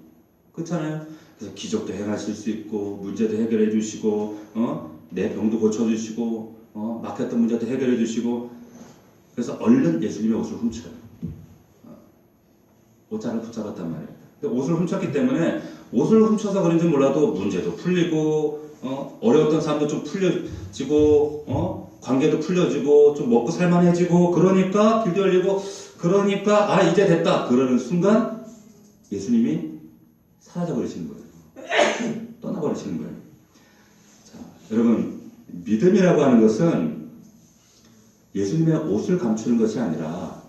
그렇잖아요. 그래서 기적도 행하실 수 있고 문제도 해결해 주시고 내 병도 고쳐주시고 막혔던 문제도 해결해 주시고 그래서 얼른 예수님의 옷을 훔쳐요. 옷자락을 붙잡았단 말이에요. 근데 옷을 훔쳤기 때문에 옷을 훔쳐서 그런지 몰라도 문제도 풀리고 어려웠던 삶도 좀 풀려지고 관계도 풀려지고 좀 먹고 살만해지고 그러니까 길도 열리고 그러니까 아 이제 됐다 그러는 순간 예수님이 사라져 버리시는 거예요. 떠나버리시는 거예요. 자, 여러분 믿음이라고 하는 것은 예수님의 옷을 감추는 것이 아니라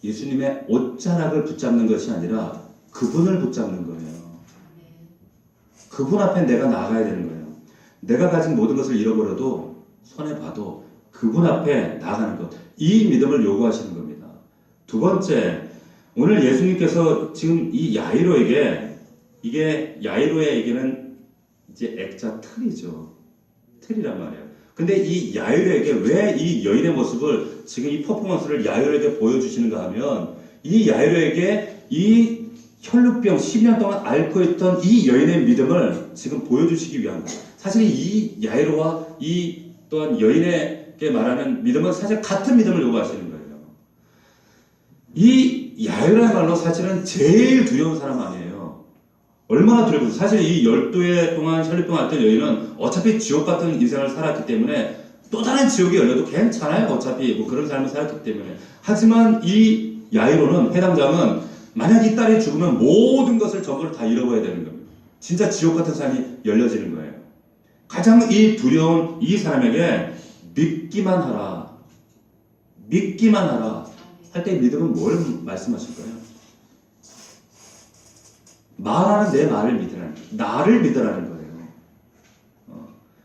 예수님의 옷자락을 붙잡는 것이 아니라 그분을 붙잡는 거예요. 그분 앞에 내가 나아가야 되는 거예요. 내가 가진 모든 것을 잃어버려도 손해봐도 그분 앞에 나아가는 것. 이 믿음을 요구하시는 겁니다. 두 번째, 오늘 예수님께서 지금 이 야이로에게 이게 야이로에게는 이제 액자 틀이죠. 틀이란 말이에요. 근데 이 야이로에게 왜 이 여인의 모습을 지금 이 퍼포먼스를 야이로에게 보여주시는가 하면 이 야이로에게 이 혈루병 10년 동안 앓고 있던 이 여인의 믿음을 지금 보여주시기 위한 거예요. 사실 이 야이로와 이 또한 여인에게 말하는 믿음은 사실 같은 믿음을 요구하시는 거예요. 이 야이로야말로 사실은 제일 두려운 사람 아니에요. 얼마나 두려워요. 사실 이 12해 동안 혈루병 앓던 여인은 어차피 지옥 같은 인생을 살았기 때문에 또 다른 지옥이 열려도 괜찮아요. 어차피 뭐 그런 삶을 살았기 때문에. 하지만 이 야이로는 해당장은 만약 이 딸이 죽으면 모든 것을 전부를 다 잃어버려야 되는 겁니다. 진짜 지옥 같은 삶이 열려지는 거예요. 가장 이 두려운 이 사람에게 믿기만 하라. 믿기만 하라. 할 때 믿음은 뭘 말씀하실까요? 말하는 내 말을 믿으라는 거예요. 나를 믿으라는 거예요.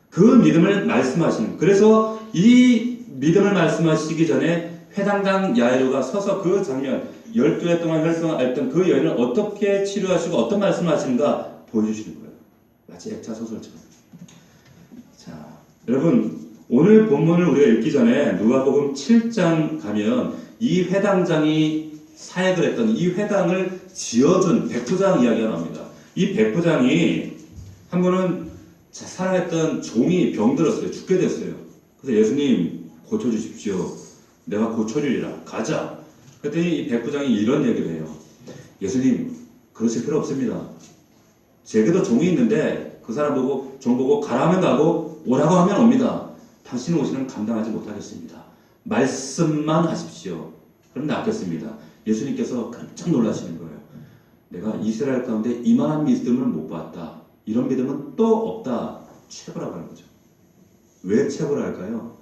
그 믿음을 말씀하시는. 그래서 이 믿음을 말씀하시기 전에 회당장 야이로가 서서 그 장면 12해 동안 혈병을 앓던 그 여인을 어떻게 치료하시고 어떤 말씀을 하시는가 보여주시는 거예요. 마치 액자 소설처럼. 자, 여러분 오늘 본문을 우리가 읽기 전에 누가복음 7장 가면 이 회당장이 사역을 했던 이 회당을 지어준 백부장 이야기가 나옵니다. 이 백부장이 한 번은 사랑했던 종이 병들었어요. 죽게 됐어요. 그래서 예수님 고쳐주십시오. 내가 고쳐주리라. 가자. 그랬더니 이 백부장이 이런 얘기를 해요. 예수님 그러실 필요 없습니다. 제게도 종이 있는데 그 사람 보고 종 보고 가라면 가고 오라고 하면 옵니다. 당신 오시는 감당하지 못하겠습니다. 말씀만 하십시오. 그럼 낫겠습니다. 예수님께서 깜짝 놀라시는 거예요. 내가 이스라엘 가운데 이만한 믿음을 못 봤다. 이런 믿음은 또 없다. 최고라고 하는 거죠. 왜 최고랄까요?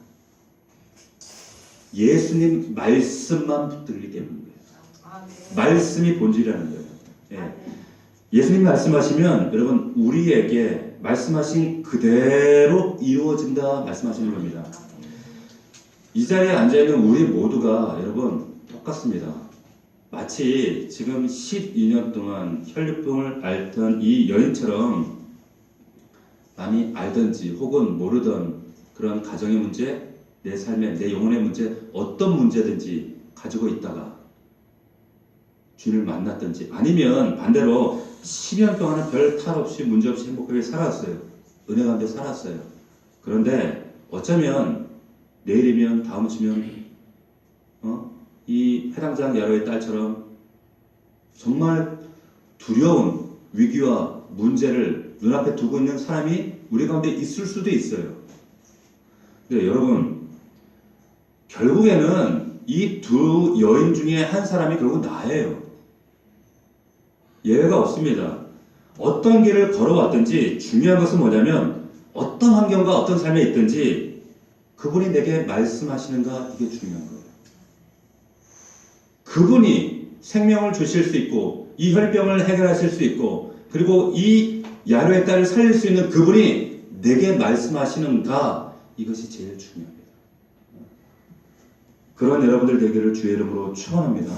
예수님 말씀만 붙들기 때문인 거예요. 말씀이 본질이라는 거예요. 예. 예수님 말씀하시면 여러분 우리에게 말씀하신 그대로 이루어진다 말씀하시는 겁니다. 이 자리에 앉아있는 우리 모두가 여러분 똑같습니다. 마치 지금 12년 동안 혈루병을 앓던 이 여인처럼 남이 알든지 혹은 모르던 그런 가정의 문제, 내 삶의, 내 영혼의 문제, 어떤 문제든지 가지고 있다가 주님을 만났든지 아니면 반대로 10년 동안은 별 탈 없이 문제 없이 행복하게 살았어요. 은혜 가운데 살았어요. 그런데 어쩌면 내일이면 다음 주면 이 해당장 야로의 딸처럼 정말 두려운 위기와 문제를 눈앞에 두고 있는 사람이 우리 가운데 있을 수도 있어요. 근데 여러분 결국에는 이 두 여인 중에 한 사람이 결국 나예요. 예외가 없습니다. 어떤 길을 걸어왔든지 중요한 것은 뭐냐면 어떤 환경과 어떤 삶에 있든지 그분이 내게 말씀하시는가 이게 중요한 거예요. 그분이 생명을 주실 수 있고 이 혈병을 해결하실 수 있고 그리고 이 야로의 딸을 살릴 수 있는 그분이 내게 말씀하시는가 이것이 제일 중요합니다. 그런 여러분들 되기를 주의 이름으로 축원합니다.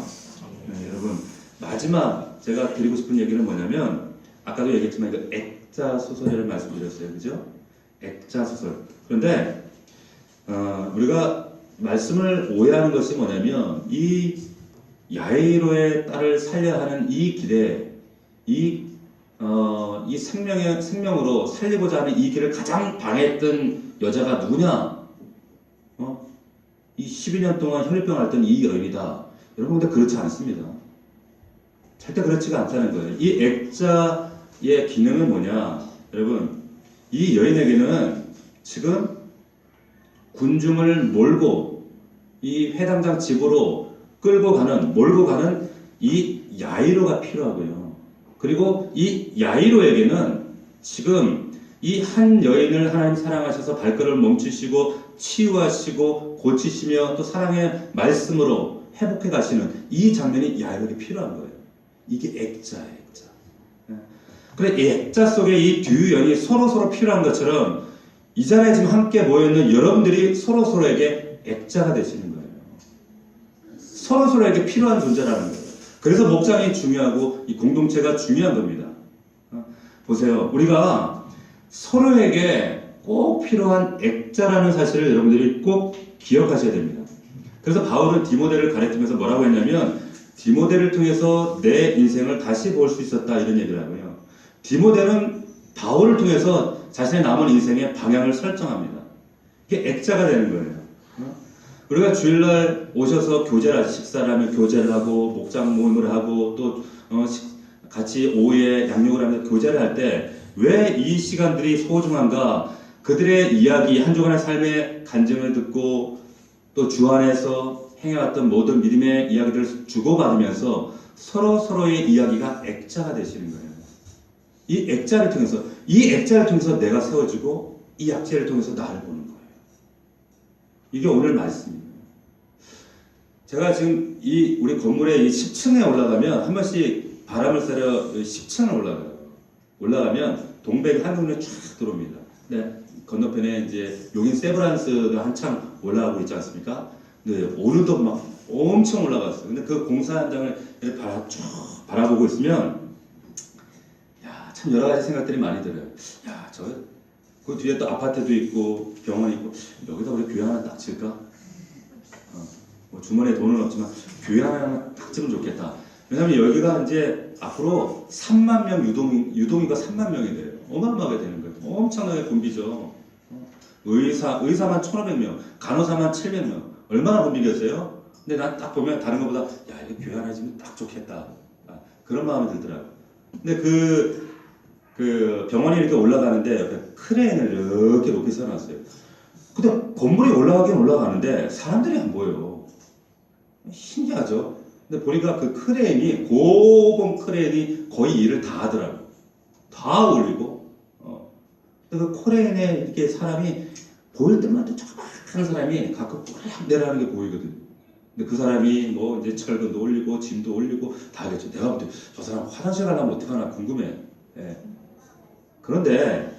네, 여러분 마지막 제가 드리고 싶은 얘기는 뭐냐면 아까도 얘기했지만 이거 액자 소설이라는 말씀드렸어요. 그죠? 액자 소설. 그런데 우리가 말씀을 오해하는 것이 뭐냐면 이 야이로의 딸을 살려야 하는 이 길에 이 생명으로 살리고자 하는 이 길을 가장 방해했던 여자가 누구냐? 이 12년 동안 혈루병 앓던 이 여인이다. 여러분 근데 그렇지 않습니다. 절대 그렇지가 않다는 거예요. 이 액자 기능은 뭐냐? 여러분, 이 여인에게는 지금 군중을 몰고 이 회당장 집으로 몰고 가는 이 야이로가 필요하고요. 그리고 이 야이로에게는 지금 이 한 여인을 하나님 사랑하셔서 발걸음을 멈추시고 치유하시고 고치시며 또 사랑의 말씀으로 회복해 가시는 이 장면이 야이로에게 필요한 거예요. 이게 액자예요, 액자. 그래, 이 액자 속에 이 두 여인이 서로 필요한 것처럼 이 자리에 지금 함께 모여있는 여러분들이 서로에게 액자가 되시는 거예요. 서로에게 필요한 존재라는 거예요. 그래서 목장이 중요하고 이 공동체가 중요한 겁니다. 보세요. 우리가 서로에게 꼭 필요한 액자라는 사실을 여러분들이 꼭 기억하셔야 됩니다. 그래서 바울은 디모데를 가르치면서 뭐라고 했냐면 디모데를 통해서 내 인생을 다시 볼 수 있었다 이런 얘기를 하고요. 디모데는 바울을 통해서 자신의 남은 인생의 방향을 설정합니다. 이게 액자가 되는 거예요. 우리가 주일날 오셔서 식사를 하면 교제를 하고 목장 모임을 하고 또 같이 오후에 양육을 하면서 교제를 할 때 왜 이 시간들이 소중한가? 그들의 이야기, 한 주간의 삶의 간증을 듣고 또 주 안에서 행해왔던 모든 믿음의 이야기들을 주고받으면서 서로의 이야기가 액자가 되시는 거예요. 이 액자를 통해서 내가 세워지고 이 액자를 통해서 나를 보는 거예요. 이게 오늘 말씀입니다. 제가 지금 우리 건물의 이 10층에 올라가면 한 번씩 바람을 쐬려 10층을 올라가면 동백이 한눈에 쫙 들어옵니다. 네, 건너편에 이제 용인 세브란스가 한창 올라가고 있지 않습니까? 네, 오늘도 막 엄청 올라갔어요. 근데 그 공사 현장을 쭉 바라보고 있으면 참 여러 가지 생각들이 많이 들어요. 그 뒤에 또 아파트도 있고 병원이 있고 여기다 우리 교회 하나 딱 지을까? 뭐 주머니에 돈은 없지만 교회 하나 딱 지으면 좋겠다. 왜냐면 여기가 이제 앞으로 3만 명 유동인가 3만 명이 돼요. 어마어마하게 되는 거예요. 엄청나게 붐비죠. 의사만 1,500명, 간호사만 700명. 얼마나 붐비겠어요? 근데 난 딱 보면 다른 것보다 이거 교회 하나 지으면 딱 좋겠다. 그런 마음이 들더라고요. 근데 그 병원이 이렇게 올라가는데 옆에 크레인을 이렇게 높이 세워놨어요. 근데 건물이 올라가긴 올라가는데 사람들이 안 보여요. 신기하죠? 근데 보니까 그 크레인이, 고봉 크레인이 거의 일을 다 하더라고요. 다 올리고, 그 크레인에 이렇게 사람이 보일 때마다 조그마한 사람이 가끔 꼬리락 내려가는 게 보이거든요. 근데 그 사람이 뭐 이제 철근도 올리고, 짐도 올리고 다 하겠죠. 내가 볼 때 저 사람 화장실 가려면 어떡하나 궁금해. 예. 그런데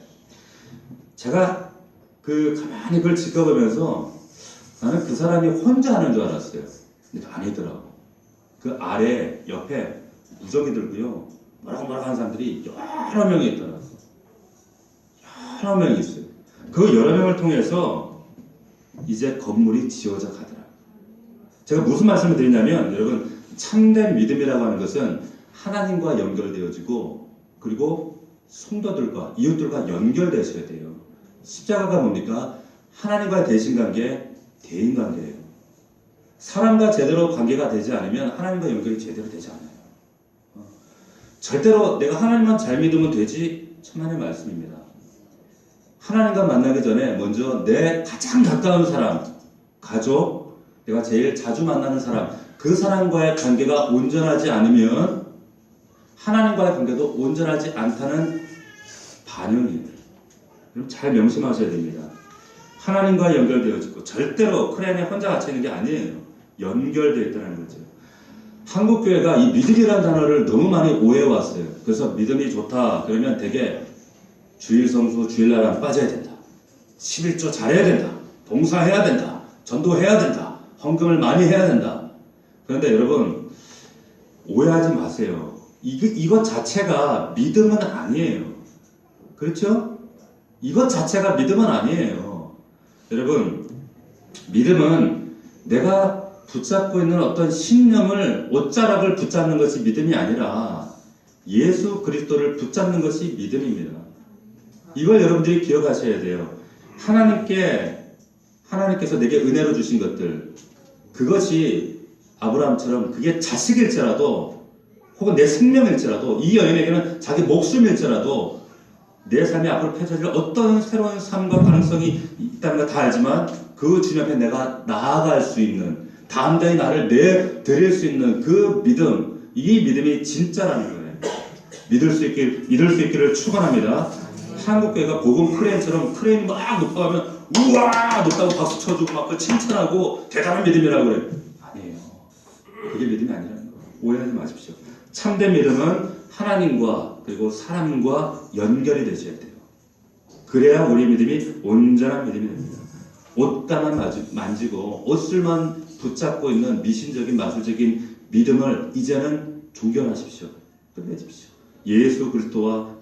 제가 가만히 그걸 지켜보면서 나는 그 사람이 혼자 하는 줄 알았어요. 근데 아니더라고. 그 아래 옆에 무적이들고요, 뭐라고 하는 사람들이 여러 명이 있더라고. 여러 명이 있어요. 그 여러 명을 통해서 이제 건물이 지어져 가더라고요. 제가 무슨 말씀을 드리냐면, 여러분, 참된 믿음이라고 하는 것은 하나님과 연결되어지고, 그리고 성도들과 이웃들과 연결되셔야 돼요. 십자가가 뭡니까? 하나님과의 대신관계, 대인관계예요. 사람과 제대로 관계가 되지 않으면 하나님과 연결이 제대로 되지 않아요. 절대로 내가 하나님만 잘 믿으면 되지, 천만의 말씀입니다. 하나님과 만나기 전에 먼저 내 가장 가까운 사람, 가족, 내가 제일 자주 만나는 사람, 그 사람과의 관계가 온전하지 않으면 하나님과의 관계도 온전하지 않다는 반영이에요. 그럼 잘 명심하셔야 됩니다. 하나님과 연결되어지고 절대로 크레인에 혼자 갇혀 있는 게 아니에요. 연결되어 있다는 거죠. 한국교회가 이 믿음이라는 단어를 너무 많이 오해해왔어요. 그래서 믿음이 좋다 그러면 되게 주일 성수, 주일날 안 빠져야 된다. 11조 잘해야 된다. 봉사해야 된다. 전도해야 된다. 헌금을 많이 해야 된다. 그런데 여러분, 오해하지 마세요. 이것 자체가 믿음은 아니에요. 그렇죠? 이것 자체가 믿음은 아니에요. 여러분, 믿음은 내가 붙잡고 있는 어떤 신념을, 옷자락을 붙잡는 것이 믿음이 아니라 예수 그리스도를 붙잡는 것이 믿음입니다. 이걸 여러분들이 기억하셔야 돼요. 하나님께서 내게 은혜로 주신 것들, 그것이 아브라함처럼 그게 자식일지라도 혹은 내 생명일지라도, 이 여인에게는 자기 목숨일지라도 내 삶이 앞으로 펼쳐질 어떤 새로운 삶과 가능성이 있다는 걸 다 알지만 그 주님 앞에 내가 나아갈 수 있는, 담대히 나를 내드릴 수 있는 그 믿음, 이 믿음이 진짜라는 거예요. 믿을 수 있기를 축원합니다. 한국교회가 복음 크레인처럼 크레인이 막 높아가면 우와 높다고 박수 쳐주고 막 그걸 칭찬하고 대단한 믿음이라고 그래요. 아니에요. 그게 믿음이 아니라는 거예요. 오해하지 마십시오. 참된 믿음은 하나님과 그리고 사람과 연결이 되셔야 돼요. 그래야 우리 믿음이 온전한 믿음이 됩니다. 옷가만 만지고 옷을만 붙잡고 있는 미신적인 마술적인 믿음을 이제는 종결하십시오. 끝내십시오. 예수 그리스도와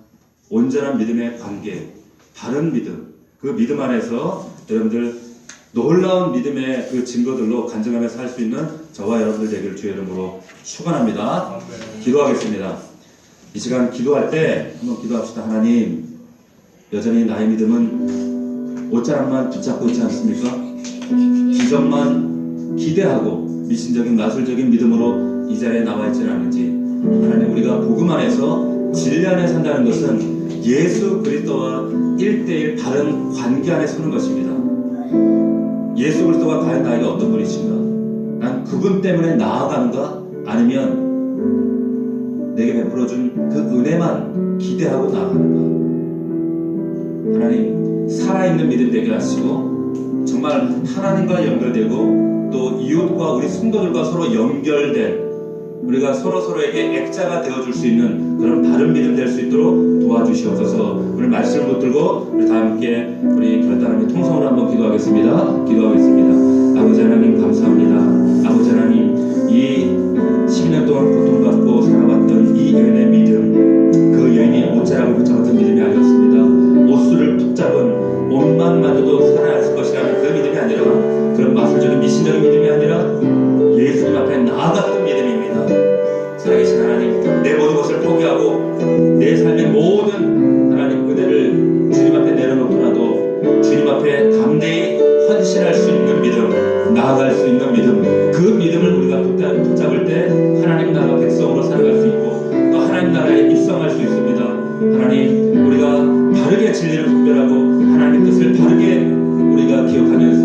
온전한 믿음의 관계, 바른 믿음, 그 믿음 안에서 여러분들 놀라운 믿음의 그 증거들로 간증하며 살 수 있는 저와 여러분들 되기를 주의 이름으로 축원합니다. 기도하겠습니다. 이 시간 기도할 때 한번 기도합시다. 하나님, 여전히 나의 믿음은 옷자락만 붙잡고 있지 않습니까? 기적만 기대하고 미신적인 마술적인 믿음으로 이 자리에 나와 있지는 않은지, 하나님, 우리가 복음 안에서 진리 안에 산다는 것은 예수 그리스도와 1대1 바른 관계 안에 서는 것입니다. 예수 그리스도가 과연 나에게 어떤 분이신가? 난 그분 때문에 나아가는가? 아니면 내게 베풀어준 그 은혜만 기대하고 나아가는가? 하나님, 살아있는 믿음 되게 하시고 정말 하나님과 연결되고 또 이웃과 우리 성도들과 서로 연결된, 우리가 서로에게 액자가 되어줄 수 있는 그런 바른 믿음 될 수 있도록 도와주시옵소서. 오늘 말씀을 붙들고 우리 다 함께 우리 결단하며 통성으로 한번 기도하겠습니다. 기도하겠습니다. 아버지 하나님 감사합니다. 아버지 하나님, 이 10년 동안 고통받고 살아왔던 이 여인의 믿음, 그 여인이 옷자락을 붙잡았던 믿음이 아니었습니다. 옷수를 붙잡은 옷만 만져도 살아날 것이라는 그 믿음이 아니라, 그런 마술적인 미신적인 믿음이 아니라 예수님 앞에 나아갔던 믿음입니다. 살아계신 하나님, 내 모든 것을 포기하고 내 삶의 모든 하나님 은혜를 주님 앞에 내려놓더라도 주님 앞에 담대히 헌신할 수 있는 믿음, 나아갈 수 있는 믿음, 그 믿음을 우리가 붙잡을 때 하나님 나라 백성으로 살아갈 수 있고 또 하나님 나라에 입성할 수 있습니다. 하나님, 우리가 바르게 진리를 분별하고 하나님의 뜻을 바르게 우리가 기억하면서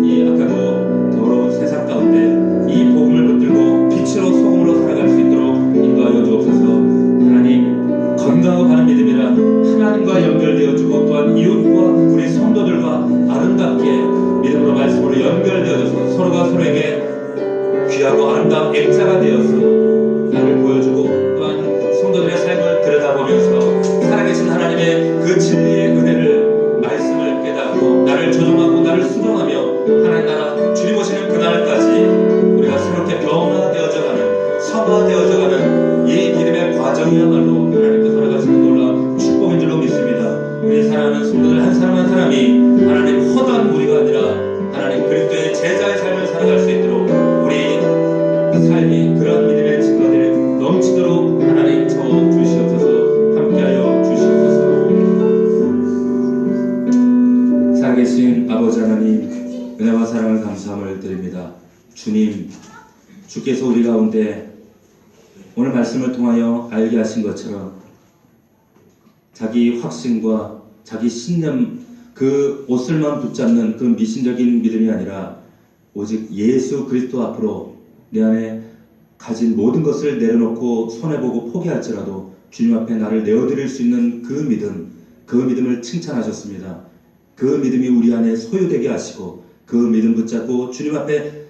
이 아까도 더러운 세상 가운데 이 복음을 붙들고 빛으로 소금으로 살아갈 수 있도록 인도하여 주옵소서. 하나님, 건강하고 바른 믿음이라 하나님과 연결되어지고 또한 이웃과 우리 성도들과 아름답게 믿음으로 말씀으로 연결되어져서 서로가 서로에게 귀하고 아름다운 액자가 되어서 나를 보여주고 또한 성도들의 삶을 들여다보면서 살아계신 하나님의 그 진리의 은혜를, 말씀을 깨닫고 나를 조종하고 나를 수정하며 하나님 나라 주님 오시는 그날까지 우리가 새롭게 변화되어져가는, 성화되어져가는 이 믿음의 과정이야말로 하나님과 살아가시는 놀라운 축복인 줄로 믿습니다. 우리 사랑하는 성도들 한 사람 한 사람이 하나님 허다한 무리가 아니라 하나님 그리스도의 제자의 삶을 살아갈 수 있도록 우리 삶이 그런 믿음의 증거들을 넘치도록 하나님 채워주시옵소서. 함께하여 주시옵소서. 살아계신 아버지 하나님, 은혜와 사랑을 감사함을 드립니다. 주님, 주께서 우리 가운데 오늘 말씀을 통하여 알게 하신 것처럼 자기 확신과 자기 신념, 그 옷을만 붙잡는 그 미신적인 믿음이 아니라 오직 예수 그리스도 앞으로 내 안에 가진 모든 것을 내려놓고 손해보고 포기할지라도 주님 앞에 나를 내어드릴 수 있는 그 믿음, 그 믿음을 칭찬하셨습니다. 그 믿음이 우리 안에 소유되게 하시고 그 믿음 붙잡고 주님 앞에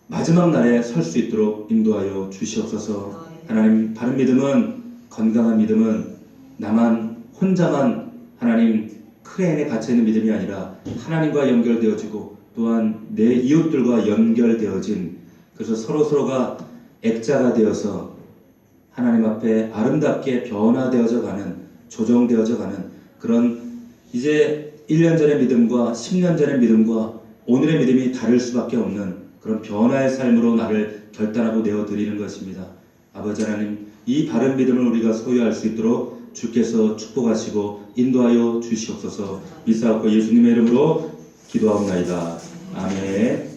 마지막 날에 설 수 있도록 인도하여 주시옵소서. 하나님, 바른 믿음은, 건강한 믿음은 나만 혼자만 하나님 크레인에 갇혀있는 믿음이 아니라 하나님과 연결되어지고 또한 내 이웃들과 연결되어진, 그래서 서로가 액자가 되어서 하나님 앞에 아름답게 변화되어져 가는, 조정되어져 가는 그런, 이제 1년 전의 믿음과 10년 전의 믿음과 오늘의 믿음이 다를 수밖에 없는 그런 변화의 삶으로 나를 결단하고 내어드리는 것입니다. 아버지 하나님, 이 바른 믿음을 우리가 소유할 수 있도록 주께서 축복하시고 인도하여 주시옵소서. 이사옵고 예수님의 이름으로 기도하옵나이다. 아멘.